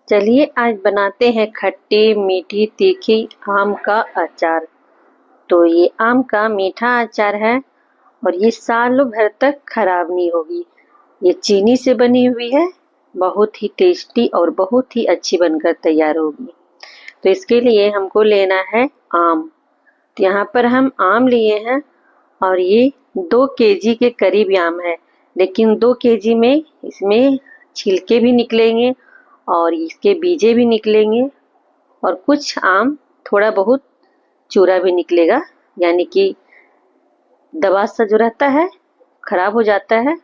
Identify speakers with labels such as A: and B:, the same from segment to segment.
A: चलिए आज बनाते हैं खट्टी मीठी तीखी आम का अचार। तो ये आम का मीठा अचार है और ये सालों भर तक खराब नहीं होगी। ये चीनी से बनी हुई है, बहुत ही टेस्टी और बहुत ही अच्छी बनकर तैयार होगी। तो इसके लिए हमको लेना है आम। तो यहाँ पर हम आम लिए हैं और ये 2 केजी के करीब आम है, लेकिन 2 केजी में इसमें छिलके भी निकलेंगे और इसके बीजे भी निकलेंगे और कुछ आम थोड़ा बहुत चूरा भी निकलेगा, यानी कि दबा सा जो रहता है खराब हो जाता है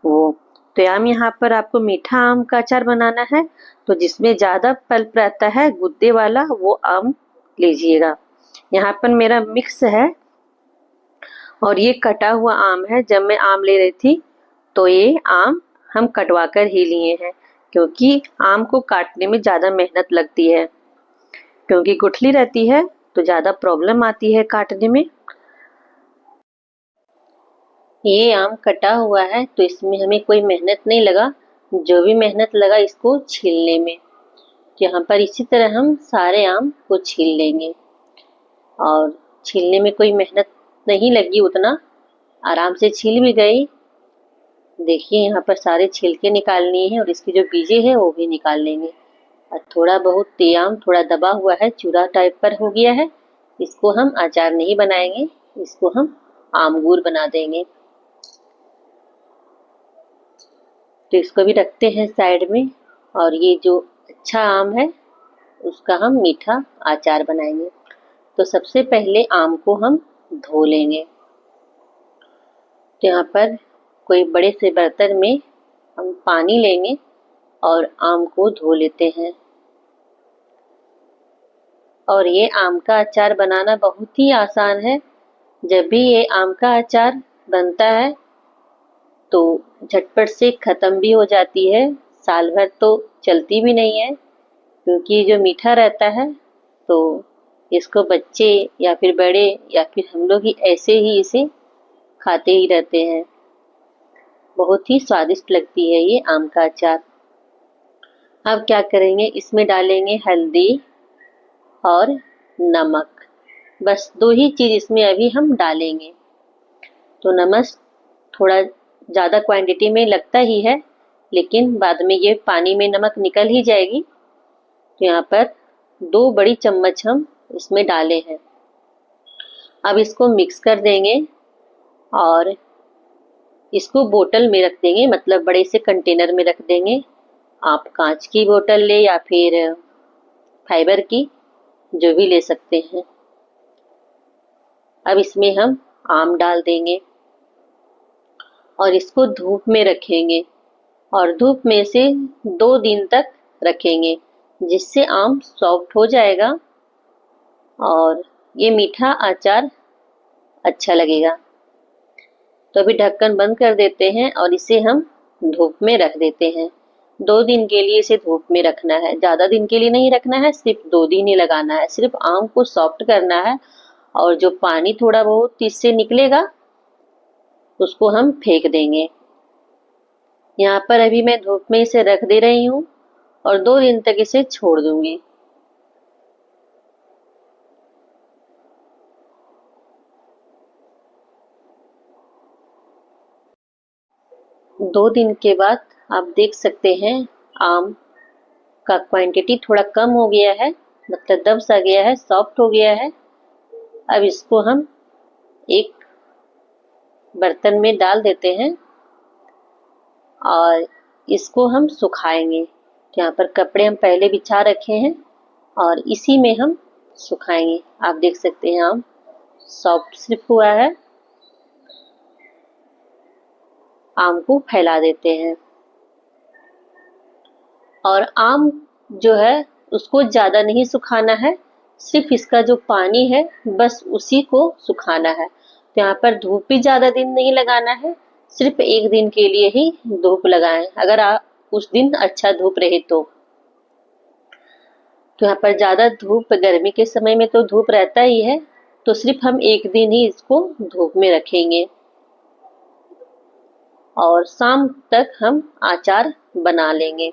A: वो। तो आम यहाँ पर आपको मीठा आम का अचार बनाना है, तो जिसमें ज़्यादा पल्प रहता है गुद्दे वाला वो आम लीजिएगा। यहाँ पर मेरा मिक्स है और ये कटा हुआ आम है। जब मैं आम ले रही थी तो ये आम हम कटवा कर ही लिए हैं, क्योंकि आम को काटने में ज़्यादा मेहनत लगती है, क्योंकि गुठली रहती है तो ज़्यादा प्रॉब्लम आती है काटने में। ये आम कटा हुआ है तो इसमें हमें कोई मेहनत नहीं लगा, जो भी मेहनत लगा इसको छीलने में। यहाँ पर इसी तरह हम सारे आम को छील लेंगे और छीलने में कोई मेहनत नहीं लगी, उतना आराम से छील भी गई। देखिए यहाँ पर सारे छिलके निकालनी है और इसके जो बीजे हैं वो भी निकाल लेंगे। और थोड़ा बहुत आम थोड़ा दबा हुआ है, चूरा टाइप पर हो गया है, इसको हम अचार नहीं बनाएंगे, इसको हम आमगूर बना देंगे। तो इसको भी रखते हैं साइड में। और ये जो अच्छा आम है उसका हम मीठा अचार बनाएंगे। तो सबसे पहले आम को हम धो लेंगे। तो यहाँ पर कोई बड़े से बर्तन में हम पानी लेंगे और आम को धो लेते हैं। और ये आम का अचार बनाना बहुत ही आसान है। जब भी ये आम का अचार बनता है तो झटपट से ख़त्म भी हो जाती है, साल भर तो चलती भी नहीं है, क्योंकि जो मीठा रहता है तो इसको बच्चे या फिर बड़े या फिर हम लोग ही ऐसे ही इसे खाते ही रहते हैं। बहुत ही स्वादिष्ट लगती है ये आम का अचार। अब क्या करेंगे, इसमें डालेंगे हल्दी और नमक। बस 2 ही चीज़ इसमें अभी हम डालेंगे। तो नमक थोड़ा ज़्यादा क्वांटिटी में लगता ही है, लेकिन बाद में ये पानी में नमक निकल ही जाएगी। तो यहाँ पर 2 बड़ी चम्मच हम इसमें डाले हैं। अब इसको मिक्स कर देंगे और इसको बोतल में रख देंगे, मतलब बड़े से कंटेनर में रख देंगे। आप कांच की बोतल ले या फिर फाइबर की, जो भी ले सकते हैं। अब इसमें हम आम डाल देंगे और इसको धूप में रखेंगे और धूप में से 2 दिन तक रखेंगे, जिससे आम सॉफ्ट हो जाएगा और ये मीठा अचार अच्छा लगेगा। तो अभी ढक्कन बंद कर देते हैं और इसे हम धूप में रख देते हैं। 2 दिन के लिए इसे धूप में रखना है, ज़्यादा दिन के लिए नहीं रखना है, सिर्फ 2 दिन ही लगाना है। सिर्फ आम को सॉफ्ट करना है और जो पानी थोड़ा बहुत इससे निकलेगा उसको हम फेंक देंगे। यहाँ पर अभी मैं धूप में इसे रख दे रही हूँ और 2 दिन तक इसे छोड़ दूंगी। दो दिन के बाद आप देख सकते हैं आम का क्वांटिटी थोड़ा कम हो गया है, मतलब दब सा गया है, सॉफ्ट हो गया है। अब इसको हम एक बर्तन में डाल देते हैं और इसको हम सुखाएंगे। यहाँ पर कपड़े हम पहले बिछा रखे हैं और इसी में हम सुखाएंगे। आप देख सकते हैं आम सॉफ्ट सिर्फ हुआ है। आम को फैला देते हैं और आम जो है उसको ज़्यादा नहीं सुखाना है, सिर्फ इसका जो पानी है बस उसी को सुखाना है। तो यहाँ पर धूप भी ज़्यादा दिन नहीं लगाना है, सिर्फ 1 दिन के लिए ही धूप लगाएं, अगर आप उस दिन अच्छा धूप रहे तो। यहाँ पर ज़्यादा धूप, गर्मी के समय में तो धूप रहता ही है, तो सिर्फ हम 1 दिन ही इसको धूप में रखेंगे और शाम तक हम अचार बना लेंगे।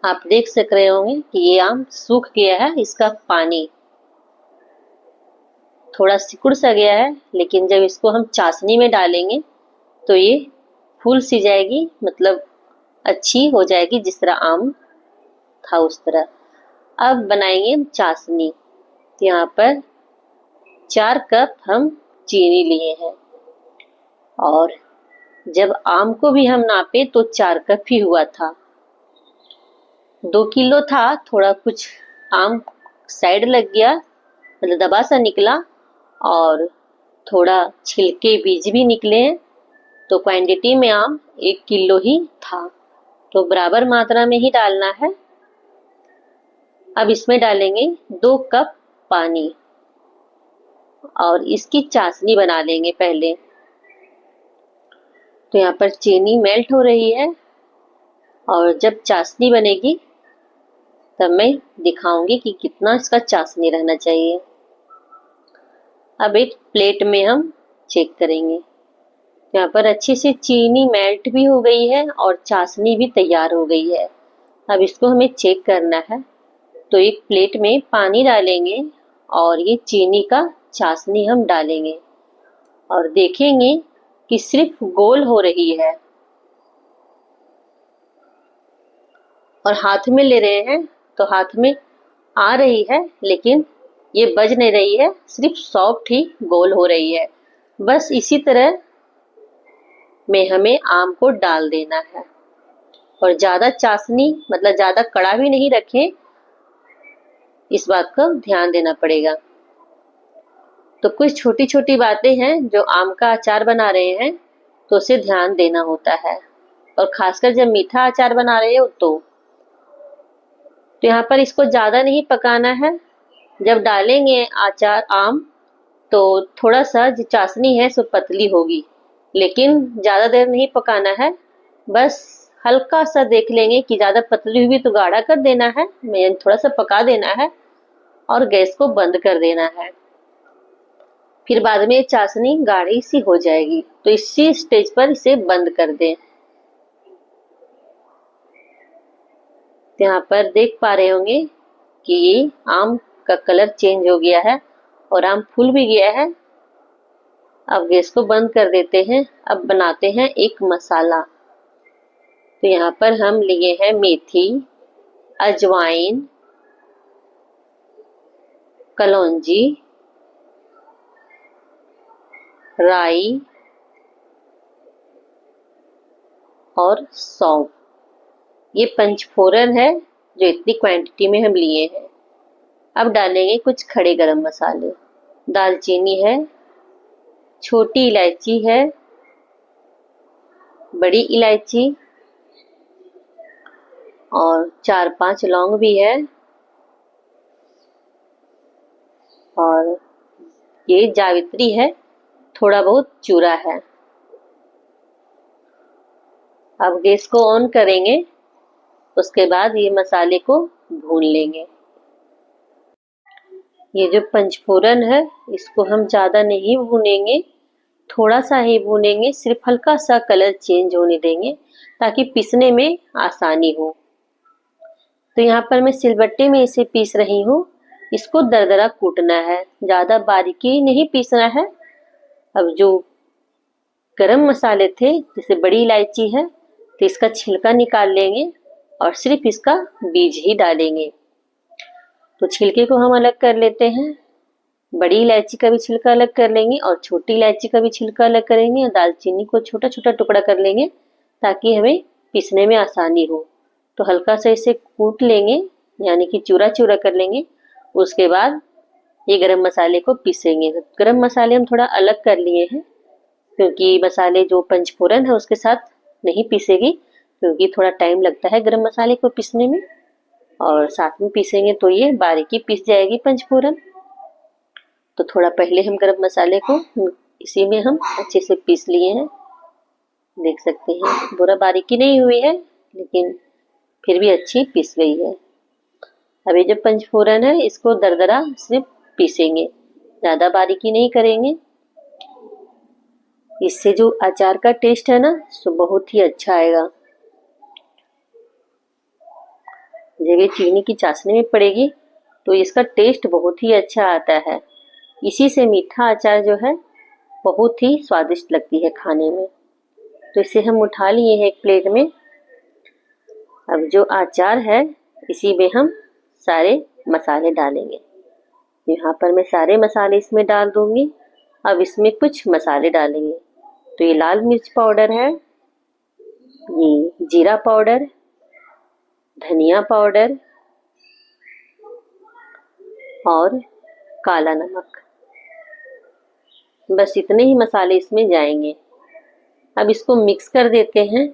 A: आप देख सक रहे होंगे कि ये आम सूख गया है, इसका पानी थोड़ा सिकुड़ सा गया है, लेकिन जब इसको हम चाशनी में डालेंगे तो ये फूल सी जाएगी, मतलब अच्छी हो जाएगी, जिस तरह आम था उस तरह। अब बनाएंगे हम चाशनी। तो यहाँ पर 4 कप हम चीनी लिए हैं, और जब आम को भी हम नापे तो 4 कप ही हुआ था। 2 किलो था, थोड़ा कुछ आम साइड लग गया, मतलब दबा सा निकला, और थोड़ा छिलके बीज भी निकले हैं। तो क्वांटिटी में आम 1 किलो ही था, तो बराबर मात्रा में ही डालना है। अब इसमें डालेंगे 2 कप पानी और इसकी चाशनी बना लेंगे पहले। तो यहाँ पर चीनी मेल्ट हो रही है, और जब चाशनी बनेगी तब मैं दिखाऊंगी कि कितना इसका चाशनी रहना चाहिए। अब एक प्लेट में हम चेक करेंगे। यहाँ पर अच्छे से चीनी मेल्ट भी हो गई है और चाशनी भी तैयार हो गई है। अब इसको हमें चेक करना है। तो एक प्लेट में पानी डालेंगे और ये चीनी का चाशनी हम डालेंगे और देखेंगे कि सिर्फ गोल हो रही है, और हाथ में ले रहे हैं तो हाथ में आ रही है, लेकिन ये बज नहीं रही है, सिर्फ सॉफ्ट ही गोल हो रही है। बस इसी तरह में हमें आम को डाल देना है, और ज्यादा चाशनी मतलब ज्यादा कड़ा भी नहीं रखें, इस बात का ध्यान देना पड़ेगा। तो कुछ छोटी छोटी बातें हैं जो आम का अचार बना रहे हैं तो उसे ध्यान देना होता है, और खासकर जब मीठा अचार बना रहे हो तो यहाँ पर इसको ज्यादा नहीं पकाना है। जब डालेंगे अचार आम तो थोड़ा सा जो चाशनी है सो पतली होगी, लेकिन ज्यादा देर नहीं पकाना है। बस हल्का सा देख लेंगे कि ज्यादा पतली हुई तो गाढ़ा कर देना है, मैं थोड़ा सा पका देना है और गैस को बंद कर देना है। फिर बाद में चाशनी गाढ़ी सी हो जाएगी, तो इसी स्टेज पर इसे बंद कर दें। तो यहाँ पर देख पा रहे होंगे कि ये आम का कलर चेंज हो गया है और आम फूल भी गया है। अब गैस को बंद कर देते हैं। अब बनाते हैं एक मसाला। तो यहाँ पर हम लिए हैं मेथी, अजवाइन, कलौंजी, राई और सौंफ। ये पंचफोरन है जो इतनी क्वांटिटी में हम लिए हैं। अब डालेंगे कुछ खड़े गरम मसाले। दालचीनी है, छोटी इलायची है, बड़ी इलायची और 4-5 लौंग भी है, और ये जावित्री है, थोड़ा बहुत चूरा है। अब गैस को ऑन करेंगे, उसके बाद ये मसाले को भून लेंगे। ये जो पंचफोरन है इसको हम ज्यादा नहीं भूनेंगे, थोड़ा सा ही भूनेंगे, सिर्फ हल्का सा कलर चेंज होने देंगे ताकि पीसने में आसानी हो। तो यहाँ पर मैं सिलबट्टे में इसे पीस रही हूँ। इसको दरदरा कूटना है, ज्यादा बारीकी नहीं पीसना है। अब जो गरम मसाले थे, जैसे बड़ी इलायची है, तो इसका छिलका निकाल लेंगे और सिर्फ इसका बीज ही डालेंगे। तो छिलके को हम अलग कर लेते हैं। बड़ी इलायची का भी छिलका अलग कर लेंगे और छोटी इलायची का भी छिलका अलग करेंगे, और दालचीनी को छोटा छोटा टुकड़ा कर लेंगे ताकि हमें पीसने में आसानी हो। तो हल्का सा इसे कूट लेंगे, यानी कि चूरा चूरा कर लेंगे। उसके बाद ये गरम मसाले को पीसेंगे। गरम मसाले हम थोड़ा अलग कर लिए हैं, क्योंकि मसाले जो पंचफोरन है उसके साथ नहीं पीसेगी, क्योंकि थोड़ा टाइम लगता है गरम मसाले को पीसने में, और साथ में पीसेंगे तो ये बारीकी पीस जाएगी पंचफोरन। तो थोड़ा पहले हम गरम मसाले को इसी में हम अच्छे से पीस लिए हैं। देख सकते हैं पूरा बारीकी नहीं हुई है, लेकिन फिर भी अच्छी पीस गई है। अब ये जो पंचफोरन है इसको दरदरा सिर्फ पीसेंगे, ज्यादा बारीकी नहीं करेंगे। इससे जो अचार का टेस्ट है ना, सो बहुत ही अच्छा आएगा। जगह चीनी की चाशनी में पड़ेगी तो इसका टेस्ट बहुत ही अच्छा आता है। इसी से मीठा अचार जो है बहुत ही स्वादिष्ट लगती है खाने में। तो इसे हम उठा लिए हैं एक प्लेट में। अब जो अचार है इसी में हम सारे मसाले डालेंगे। यहाँ पर मैं सारे मसाले इसमें डाल दूंगी। अब इसमें कुछ मसाले डालेंगे। तो ये लाल मिर्च पाउडर है, ये जीरा पाउडर, धनिया पाउडर और काला नमक। बस इतने ही मसाले इसमें जाएंगे। अब इसको मिक्स कर देते हैं।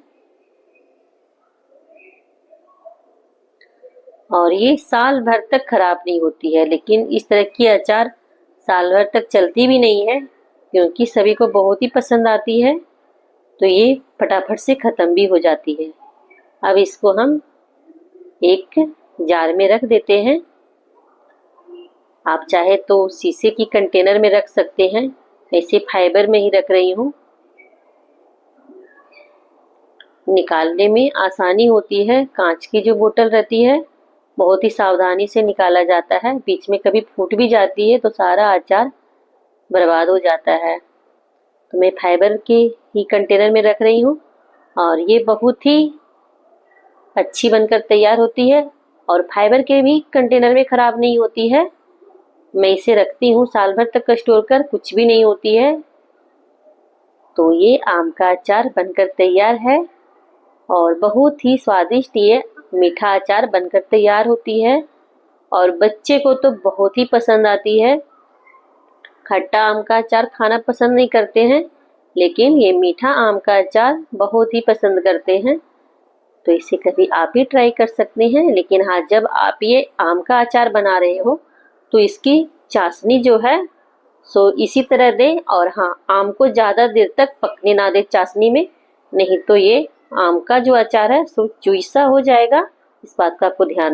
A: और ये साल भर तक खराब नहीं होती है, लेकिन इस तरह की अचार साल भर तक चलती भी नहीं है क्योंकि सभी को बहुत ही पसंद आती है। तो ये फटाफट से ख़त्म भी हो जाती है। अब इसको हम एक जार में रख देते हैं। आप चाहे तो शीशे की कंटेनर में रख सकते हैं, ऐसे फाइबर में ही रख रही हूँ। निकालने में आसानी होती है। कांच की जो बोतल रहती है बहुत ही सावधानी से निकाला जाता है। बीच में कभी फूट भी जाती है तो सारा अचार बर्बाद हो जाता है। तो मैं फाइबर के ही कंटेनर में रख रही हूँ और ये बहुत ही अच्छी बनकर तैयार होती है और फाइबर के भी कंटेनर में खराब नहीं होती है। मैं इसे रखती हूँ साल भर तक स्टोर कर, कुछ भी नहीं होती है। तो ये आम का अचार बनकर तैयार है और बहुत ही स्वादिष्ट ये मीठा अचार बनकर तैयार होती है और बच्चे को तो बहुत ही पसंद आती है। खट्टा आम का अचार खाना पसंद नहीं करते हैं, लेकिन ये मीठा आम का अचार बहुत ही पसंद करते हैं। तो इसे कभी आप भी ट्राई कर सकते हैं। लेकिन हाँ, जब आप ये आम का अचार बना रहे हो तो इसकी चाशनी जो है सो इसी तरह दें। और हाँ, आम को ज़्यादा देर तक पकने ना दें चाशनी में, नहीं तो ये आम का जो अचार है सो चुईसा हो जाएगा। इस बात का आपको ध्यान